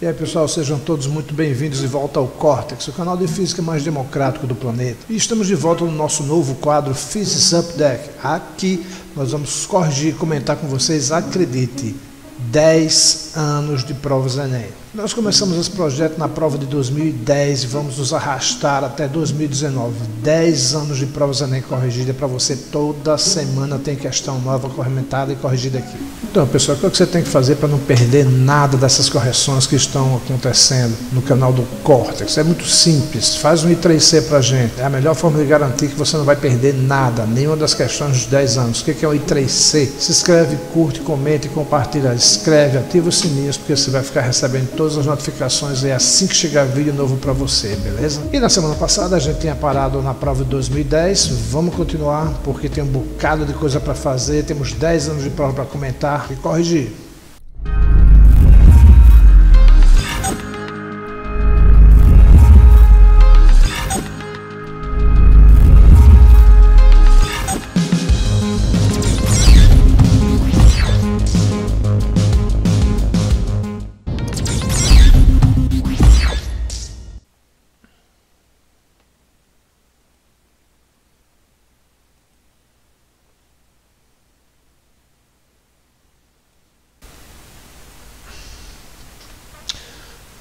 E aí pessoal, sejam todos muito bem-vindos de volta ao Cortex, o canal de física mais democrático do planeta. E estamos de volta no nosso novo quadro Physics Update. Aqui nós vamos corrigir e comentar com vocês, acredite, 10 anos de provas Enem. Nós começamos esse projeto na prova de 2010 e vamos nos arrastar até 2019. 10 anos de provas Enem corrigida para você. Toda semana tem questão nova comentada e corrigida aqui. Então, pessoal, o que você tem que fazer para não perder nada dessas correções que estão acontecendo no canal do Cortex? É muito simples. Faz um I3C para a gente. É a melhor forma de garantir que você não vai perder nada, nenhuma das questões dos 10 anos. O que é o I3C? Se inscreve, curte, comenta e compartilha. Escreve, ativa os sininhos, porque você vai ficar recebendo todas as notificações e assim que chegar vídeo novo para você, beleza? E na semana passada a gente tinha parado na prova de 2010, vamos continuar porque tem um bocado de coisa para fazer, temos 10 anos de prova para comentar e corrigir.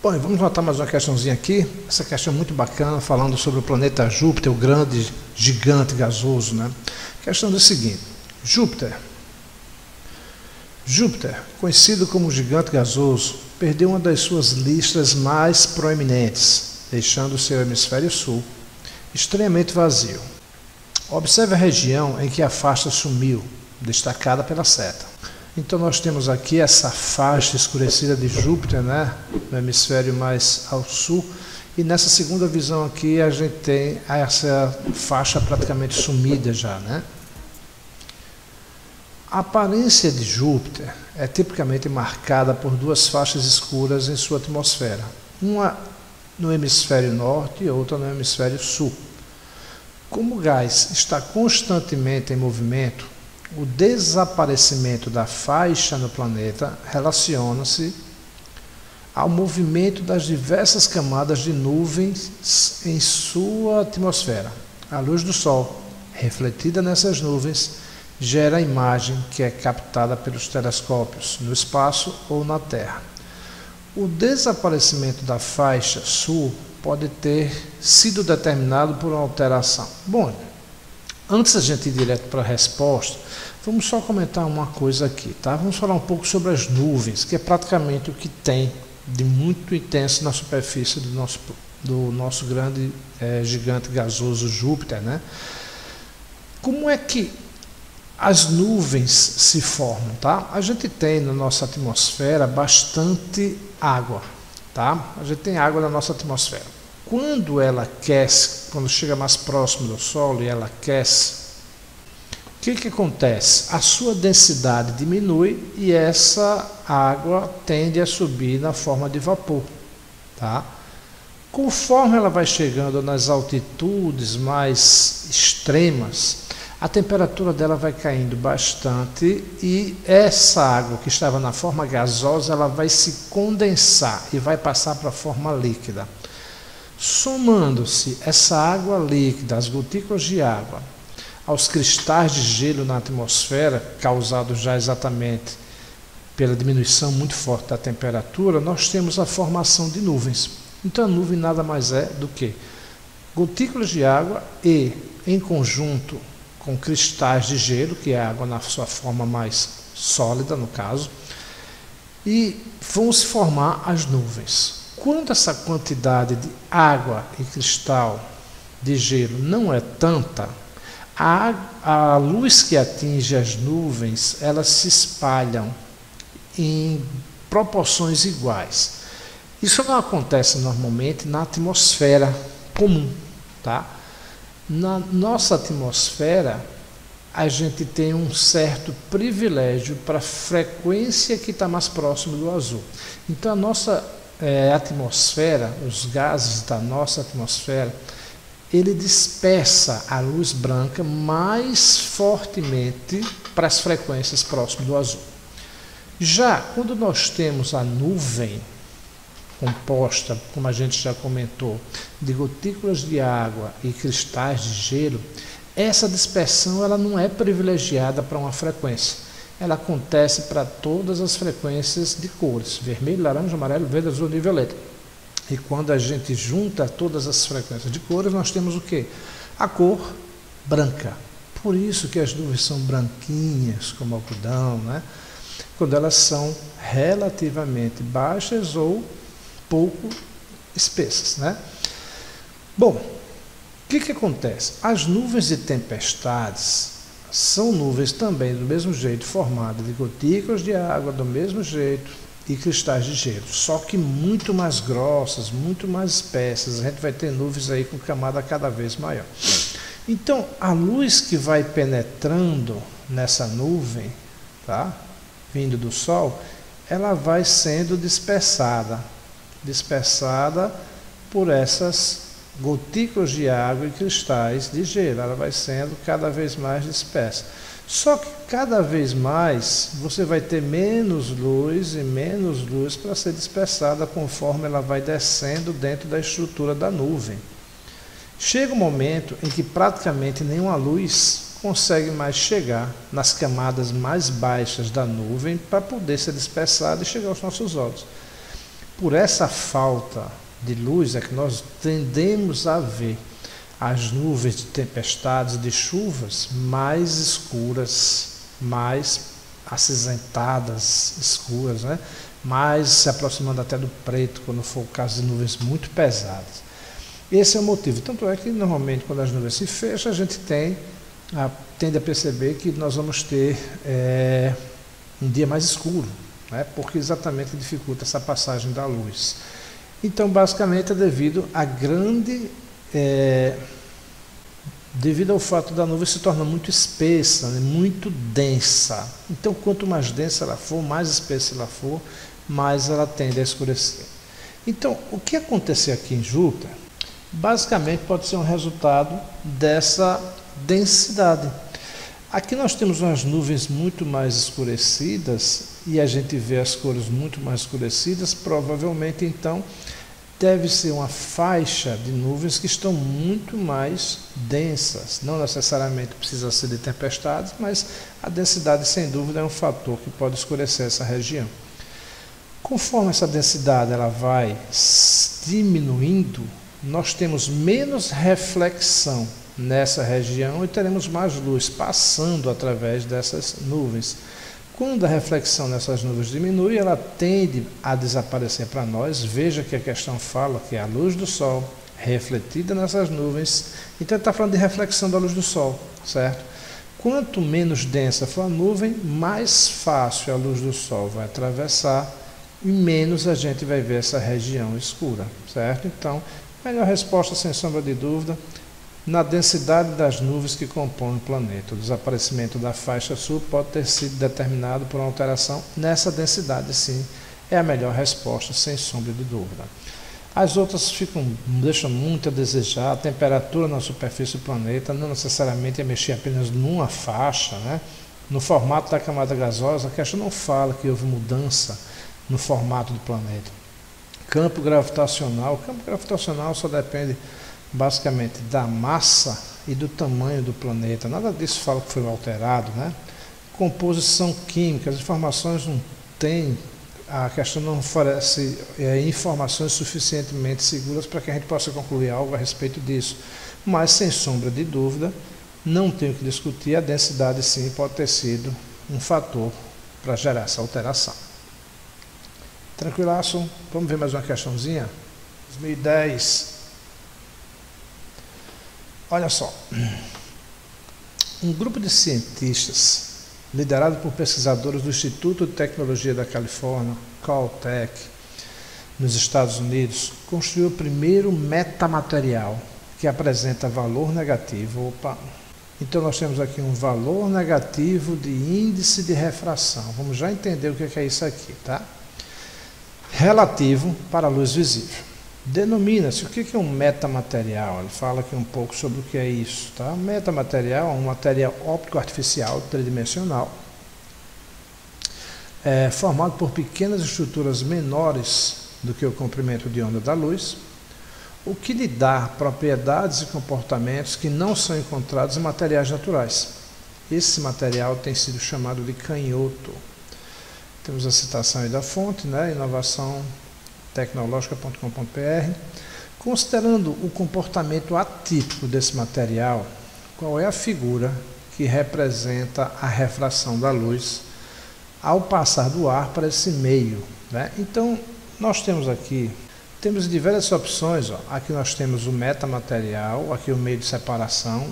Bom, vamos notar mais uma questãozinha aqui. Essa questão é muito bacana, falando sobre o planeta Júpiter, o grande gigante gasoso, né? A questão é o seguinte: Júpiter, conhecido como gigante gasoso, perdeu uma das suas listras mais proeminentes, deixando o seu hemisfério sul extremamente vazio. Observe a região em que a faixa sumiu, destacada pela seta. Então nós temos aqui essa faixa escurecida de Júpiter, né, no hemisfério mais ao sul, e nessa segunda visão aqui a gente tem essa faixa praticamente sumida já, né? A aparência de Júpiter é tipicamente marcada por duas faixas escuras em sua atmosfera, uma no hemisfério norte e outra no hemisfério sul. Como o gás está constantemente em movimento, o desaparecimento da faixa no planeta relaciona-se ao movimento das diversas camadas de nuvens em sua atmosfera. A luz do Sol, refletida nessas nuvens, gera a imagem que é captada pelos telescópios no espaço ou na Terra. O desaparecimento da faixa sul pode ter sido determinado por uma alteração. Bom, antes da gente ir direto para a resposta, vamos só comentar uma coisa aqui, tá? Vamos falar um pouco sobre as nuvens, que é praticamente o que tem de muito intenso na superfície do nosso grande gigante gasoso Júpiter, né? Como é que as nuvens se formam, tá? A gente tem na nossa atmosfera bastante água, tá? A gente tem água na nossa atmosfera. Quando ela aquece, quando chega mais próximo do Sol e ela aquece, o que acontece? A sua densidade diminui e essa água tende a subir na forma de vapor, tá? Conforme ela vai chegando nas altitudes mais extremas, a temperatura dela vai caindo bastante e essa água que estava na forma gasosa, ela vai se condensar e vai passar para a forma líquida. Somando-se essa água líquida, as gotículas de água, aos cristais de gelo na atmosfera, causados já exatamente pela diminuição muito forte da temperatura, nós temos a formação de nuvens. Então a nuvem nada mais é do que gotículas de água e, em conjunto com cristais de gelo, que é a água na sua forma mais sólida, no caso, e vão se formar as nuvens. Quando essa quantidade de água e cristal de gelo não é tanta, a luz que atinge as nuvens, elas se espalham em proporções iguais. Isso não acontece normalmente na atmosfera comum, tá? Na nossa atmosfera, a gente tem um certo privilégio para a frequência que está mais próximo do azul. Então a nossa atmosfera, os gases da nossa atmosfera, ele dispersa a luz branca mais fortemente para as frequências próximas do azul. Já quando nós temos a nuvem, composta, como a gente já comentou, de gotículas de água e cristais de gelo, essa dispersão ela não é privilegiada para uma frequência. Ela acontece para todas as frequências de cores, vermelho, laranja, amarelo, verde, azul e violeta. E quando a gente junta todas as frequências de cores, nós temos o quê? A cor branca. Por isso que as nuvens são branquinhas, como algodão, né? Quando elas são relativamente baixas ou pouco espessas, né? Bom, o que acontece? As nuvens de tempestades são nuvens também do mesmo jeito, formadas de gotículas de água do mesmo jeito e cristais de gelo, só que muito mais grossas, muito mais espessas. A gente vai ter nuvens aí com camada cada vez maior. Então, a luz que vai penetrando nessa nuvem, tá? Vindo do Sol, ela vai sendo dispersada por essas gotículas de água e cristais de gelo. Ela vai sendo cada vez mais dispersa. Só que cada vez mais você vai ter menos luz e menos luz para ser dispersada conforme ela vai descendo dentro da estrutura da nuvem. Chega um momento em que praticamente nenhuma luz consegue mais chegar nas camadas mais baixas da nuvem para poder ser dispersada e chegar aos nossos olhos. Por essa falta de luz é que nós tendemos a ver as nuvens de tempestades, de chuvas, mais escuras, mais acinzentadas, escuras, né? Mais se aproximando até do preto, quando for o caso de nuvens muito pesadas. Esse é o motivo. Tanto é que, normalmente, quando as nuvens se fecham, a gente tende a perceber que nós vamos ter um dia mais escuro, né? Porque exatamente dificulta essa passagem da luz. Então, basicamente, é devido ao fato da nuvem se tornar muito espessa, né? Muito densa. Então, quanto mais densa ela for, mais espessa ela for, mais ela tende a escurecer. Então, o que aconteceu aqui em Júpiter, basicamente pode ser um resultado dessa densidade. Aqui nós temos umas nuvens muito mais escurecidas e a gente vê as cores muito mais escurecidas. Provavelmente, então, deve ser uma faixa de nuvens que estão muito mais densas. Não necessariamente precisa ser de tempestades, mas a densidade, sem dúvida, é um fator que pode escurecer essa região. Conforme essa densidade ela vai diminuindo, nós temos menos reflexão nessa região e teremos mais luz passando através dessas nuvens. Quando a reflexão nessas nuvens diminui, ela tende a desaparecer para nós. Veja que a questão fala que é a luz do Sol refletida nessas nuvens. Então está falando de reflexão da luz do Sol, certo? Quanto menos densa for a nuvem, mais fácil a luz do Sol vai atravessar e menos a gente vai ver essa região escura, certo? Então, melhor resposta, sem sombra de dúvida, na densidade das nuvens que compõem o planeta. O desaparecimento da faixa sul pode ter sido determinado por uma alteração nessa densidade, sim. É a melhor resposta, sem sombra de dúvida. As outras deixam muito a desejar. A temperatura na superfície do planeta não necessariamente é mexer apenas numa faixa, né? No formato da camada gasosa, a questão não fala que houve mudança no formato do planeta. Campo gravitacional só depende basicamente da massa e do tamanho do planeta. Nada disso fala que foi alterado, né? Composição química, as informações não têm, a questão não oferece informações suficientemente seguras para que a gente possa concluir algo a respeito disso. Mas, sem sombra de dúvida, não tenho que discutir, a densidade sim pode ter sido um fator para gerar essa alteração. Tranquilaço? Vamos ver mais uma questãozinha? 2010. Olha só, um grupo de cientistas, liderado por pesquisadores do Instituto de Tecnologia da Califórnia, Caltech, nos Estados Unidos, construiu o primeiro metamaterial que apresenta valor negativo. Então nós temos aqui um valor negativo de índice de refração. Vamos já entender o que é isso aqui, tá? Relativo para a luz visível. Denomina-se, o que é um metamaterial? Ele fala aqui um pouco sobre o que é isso, tá? Metamaterial é um material óptico artificial tridimensional, formado por pequenas estruturas menores do que o comprimento de onda da luz, o que lhe dá propriedades e comportamentos que não são encontrados em materiais naturais. Esse material tem sido chamado de canhoto. Temos a citação aí da fonte, né? inovaçãotecnológica.com.br. Considerando o comportamento atípico desse material, qual é a figura que representa a refração da luz ao passar do ar para esse meio, né? Então, nós temos diversas opções. Aqui nós temos o metamaterial, aqui o meio de separação.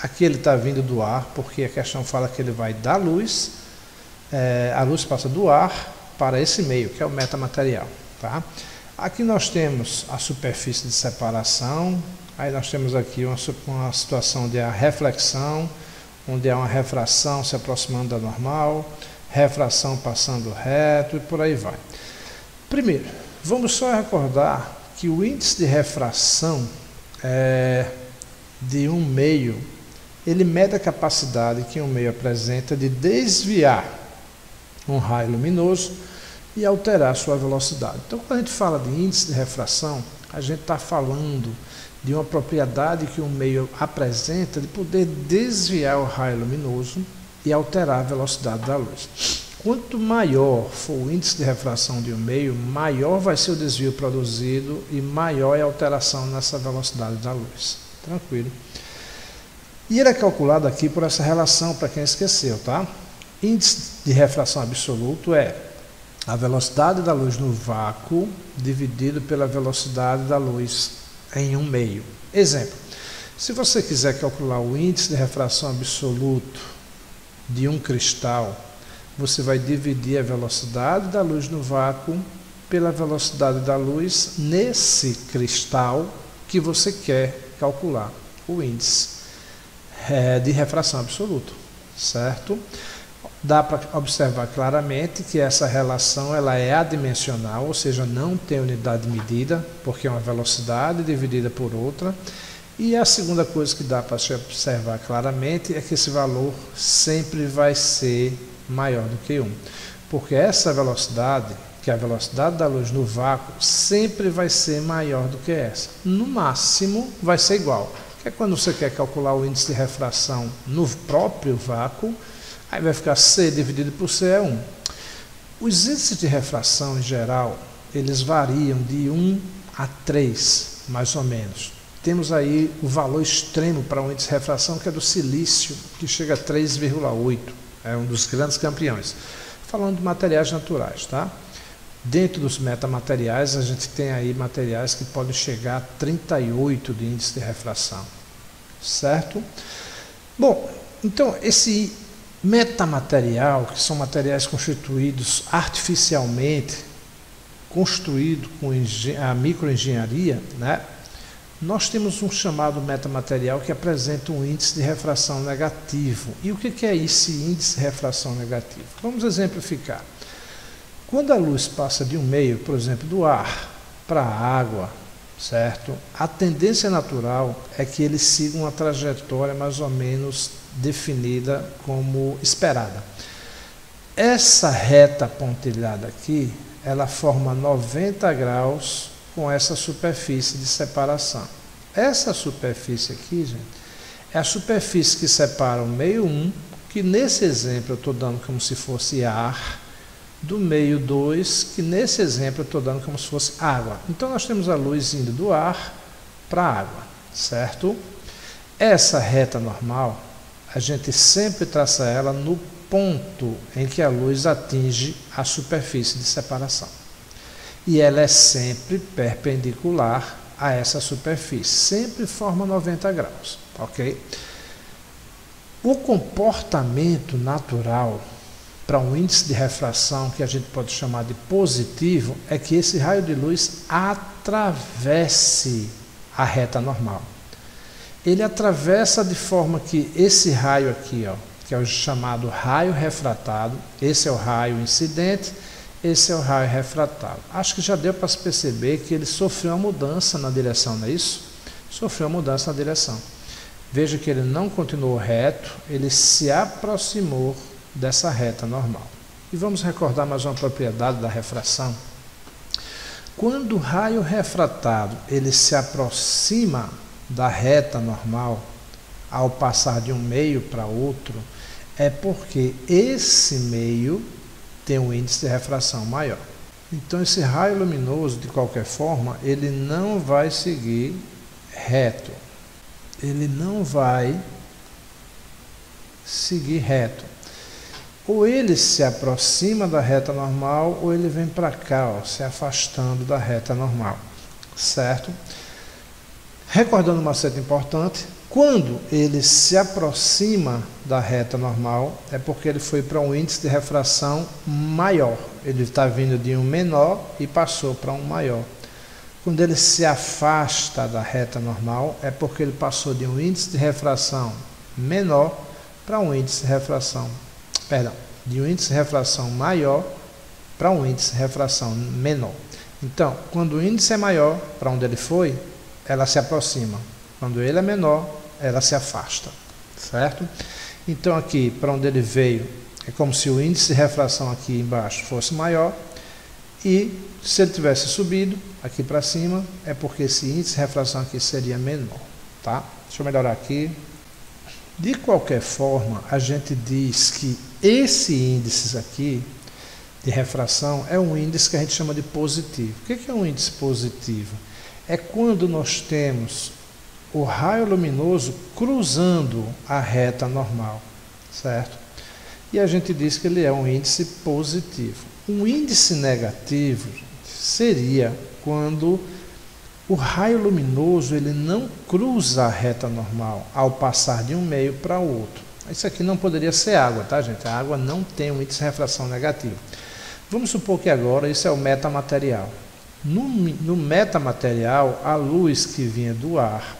Aqui ele está vindo do ar, porque a questão fala que ele vai da luz, a luz passa do ar para esse meio, que é o metamaterial. Tá? Aqui nós temos a superfície de separação, aí nós temos aqui uma situação de reflexão, onde há uma refração se aproximando da normal, refração passando reto e por aí vai. Primeiro, vamos só recordar que o índice de refração de um meio, ele mede a capacidade que um meio apresenta de desviar um raio luminoso e alterar sua velocidade. Então, quando a gente fala de índice de refração, a gente está falando de uma propriedade que um meio apresenta de poder desviar o raio luminoso e alterar a velocidade da luz. Quanto maior for o índice de refração de um meio, maior vai ser o desvio produzido e maior é a alteração nessa velocidade da luz. Tranquilo? E ele é calculado aqui por essa relação, para quem esqueceu, tá? Índice de refração absoluto é a velocidade da luz no vácuo dividido pela velocidade da luz em um meio. Exemplo, se você quiser calcular o índice de refração absoluto de um cristal, você vai dividir a velocidade da luz no vácuo pela velocidade da luz nesse cristal que você quer calcular o índice de refração absoluto, certo? Dá para observar claramente que essa relação ela é adimensional, ou seja, não tem unidade de medida, porque é uma velocidade dividida por outra. E a segunda coisa que dá para se observar claramente é que esse valor sempre vai ser maior do que 1, porque essa velocidade, que é a velocidade da luz no vácuo, sempre vai ser maior do que essa. No máximo vai ser igual, que é quando você quer calcular o índice de refração no próprio vácuo, aí vai ficar C dividido por C é 1. Os índices de refração, em geral, eles variam de 1 a 3, mais ou menos. Temos aí o valor extremo para o índice de refração, que é do silício, que chega a 3,8. É um dos grandes campeões. Falando de materiais naturais, tá? Dentro dos metamateriais, a gente tem aí materiais que podem chegar a 38 de índice de refração. Certo? Bom, então, esse metamaterial, que são materiais constituídos artificialmente, construído com a microengenharia, né? Nós temos um chamado metamaterial que apresenta um índice de refração negativo. E o que é esse índice de refração negativo? Vamos exemplificar. Quando a luz passa de um meio, por exemplo, do ar para a água, certo? A tendência natural é que ele siga uma trajetória mais ou menos definida como esperada. Essa reta pontilhada aqui, ela forma 90 graus com essa superfície de separação. Essa superfície aqui, gente, é a superfície que separa o meio 1, que nesse exemplo eu estou dando como se fosse ar, do meio 2, que nesse exemplo eu estou dando como se fosse água. Então nós temos a luz indo do ar para a água, certo? Essa reta normal, a gente sempre traça ela no ponto em que a luz atinge a superfície de separação. E ela é sempre perpendicular a essa superfície, sempre forma 90 graus, ok? O comportamento natural para um índice de refração, que a gente pode chamar de positivo, é que esse raio de luz atravesse a reta normal. Ele atravessa de forma que esse raio aqui, ó, que é o chamado raio refratado, esse é o raio incidente, esse é o raio refratado. Acho que já deu para se perceber que ele sofreu uma mudança na direção, não é isso? Sofreu uma mudança na direção. Veja que ele não continuou reto, ele se aproximou dessa reta normal. E vamos recordar mais uma propriedade da refração. Quando o raio refratado ele se aproxima da reta normal, ao passar de um meio para outro, é porque esse meio tem um índice de refração maior. Então esse raio luminoso, de qualquer forma, ele não vai seguir reto. Ele não vai seguir reto. Ou ele se aproxima da reta normal, ou ele vem para cá, ó, se afastando da reta normal, certo? Recordando um macete importante, quando ele se aproxima da reta normal, é porque ele foi para um índice de refração maior. Ele está vindo de um menor e passou para um maior. Quando ele se afasta da reta normal, é porque ele passou de um índice de refração menor para um índice de refração, de um índice de refração maior para um índice de refração menor. Então, quando o índice é maior, para onde ele foi, ela se aproxima. Quando ele é menor, ela se afasta, certo? Então aqui, para onde ele veio, é como se o índice de refração aqui embaixo fosse maior, e se ele tivesse subido aqui para cima, é porque esse índice de refração aqui seria menor, tá? Deixa eu melhorar aqui. De qualquer forma, a gente diz que esse índice aqui de refração é um índice que a gente chama de positivo. O que é um índice positivo? É quando nós temos o raio luminoso cruzando a reta normal, certo? E a gente diz que ele é um índice positivo. Um índice negativo seria quando o raio luminoso ele não cruza a reta normal ao passar de um meio para o outro. Isso aqui não poderia ser água, tá, gente? A água não tem um índice de refração negativo. Vamos supor que agora isso é o metamaterial. No metamaterial, a luz que vinha do ar,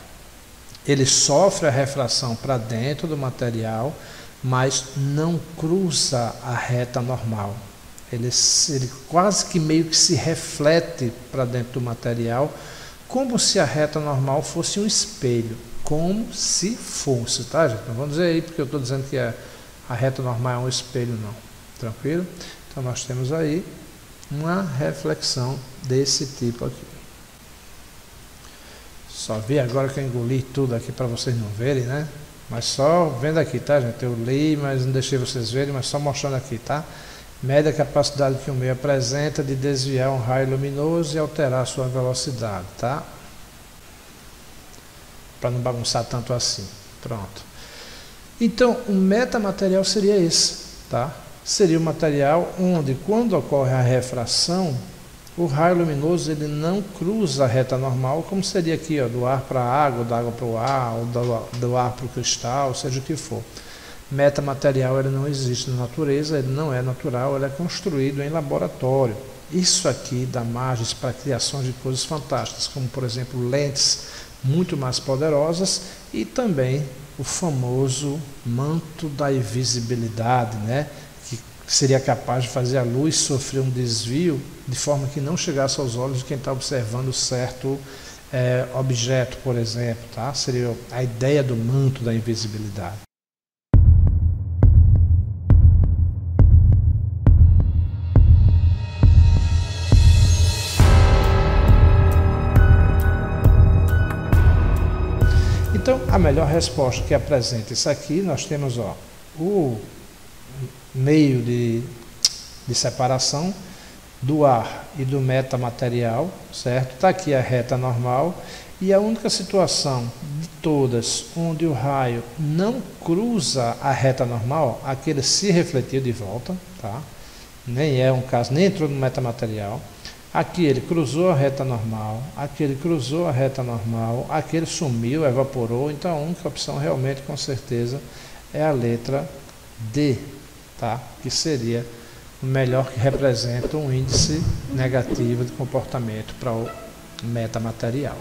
ele sofre a refração para dentro do material, mas não cruza a reta normal. Ele quase que meio que se reflete para dentro do material, como se a reta normal fosse um espelho, como se fosse, tá, gente? Não vamos dizer aí porque eu estou dizendo que a reta normal é um espelho, não. Tranquilo? Então nós temos aí uma reflexão desse tipo aqui. Só vi agora que eu engoli tudo aqui para vocês não verem, né? Mas só vendo aqui, tá, gente? Eu li, mas não deixei vocês verem, mas só mostrando aqui, tá? Mede a capacidade que o meio apresenta de desviar um raio luminoso e alterar sua velocidade, tá? Para não bagunçar tanto assim. Pronto. Então, o metamaterial seria esse, tá? Seria o material onde, quando ocorre a refração, o raio luminoso ele não cruza a reta normal, como seria aqui, ó, do ar para a água, da água para o ar, ou do ar para o cristal, seja o que for. Metamaterial ele não existe na natureza, ele não é natural, ele é construído em laboratório. Isso aqui dá margens para a criação de coisas fantásticas, como por exemplo lentes muito mais poderosas e também o famoso manto da invisibilidade, né? Que seria capaz de fazer a luz sofrer um desvio de forma que não chegasse aos olhos de quem está observando certo objeto, por exemplo, tá? Seria a ideia do manto da invisibilidade. Então, a melhor resposta que apresenta isso aqui, nós temos ó, o meio de separação do ar e do metamaterial, certo? Está aqui a reta normal e a única situação de todas onde o raio não cruza a reta normal, aquele se refletiu de volta, tá? Nem é um caso, nem entrou no metamaterial. Aqui ele cruzou a reta normal, aqui ele cruzou a reta normal, aqui ele sumiu, evaporou. Então a única opção realmente, com certeza, é a letra D, tá? Que seria o melhor, que representa um índice negativo de comportamento para o metamaterial.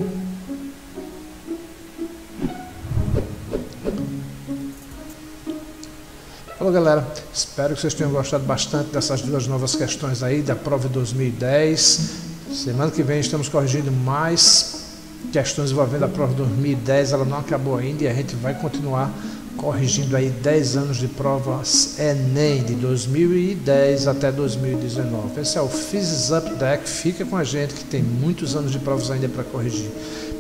Falou, galera, espero que vocês tenham gostado bastante dessas duas novas questões aí da prova de 2010. Semana que vem estamos corrigindo mais questões envolvendo a prova de 2010, ela não acabou ainda e a gente vai continuar corrigindo aí 10 anos de provas Enem de 2010 até 2019. Esse é o Physics Up Deck. Fica com a gente que tem muitos anos de provas ainda para corrigir.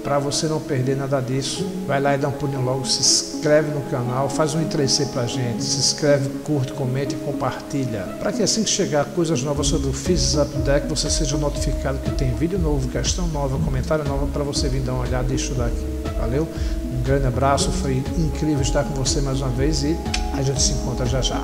Para você não perder nada disso, vai lá e dá um pulinho logo, se inscreve no canal, faz um I3C pra gente, se inscreve, curte, comenta e compartilha, para que assim que chegar coisas novas sobre o Physics Up Deck, você seja notificado que tem vídeo novo, questão nova, comentário novo para você vir dar uma olhada e estudar aqui. Valeu? Um grande abraço, foi incrível estar com você mais uma vez e a gente se encontra já já.